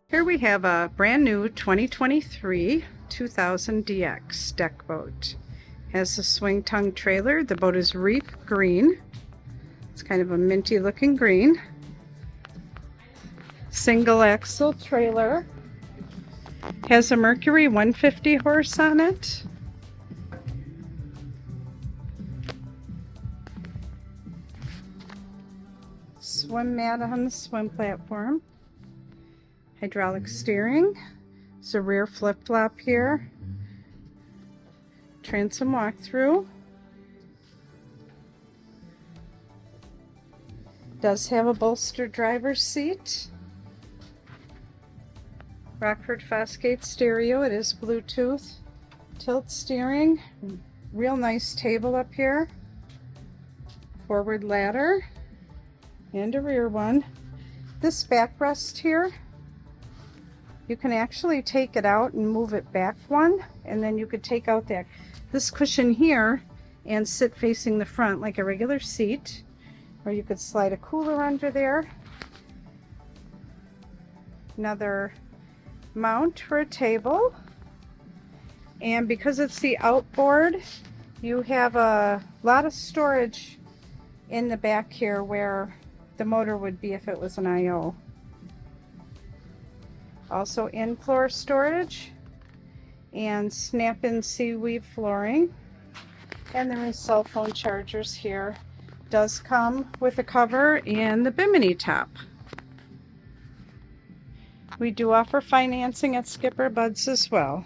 Here we have a brand new 2023 2000 DX deck boat. Has a swing tongue trailer. The boat is reef green. It's kind of a minty looking green. Single axle trailer. Has a Mercury 150 horse on it. Swim mat on the swim platform. Hydraulic steering. There's a rear flip-flop here. Transom walkthrough. Does have a bolstered driver's seat. Rockford Fosgate stereo. It is Bluetooth. Tilt steering. Real nice table up here. Forward ladder. And a rear one. This backrest here, you can actually take it out and move it back one, and then you could take out this cushion here and sit facing the front like a regular seat, or you could slide a cooler under there. Another mount for a table, and because it's the outboard, you have a lot of storage in the back here where the motor would be if it was an IO. Also in-floor storage and snap-in seaweed flooring. And there is cell phone chargers here. Does come with a cover and the bimini top. We do offer financing at SkipperBud's as well.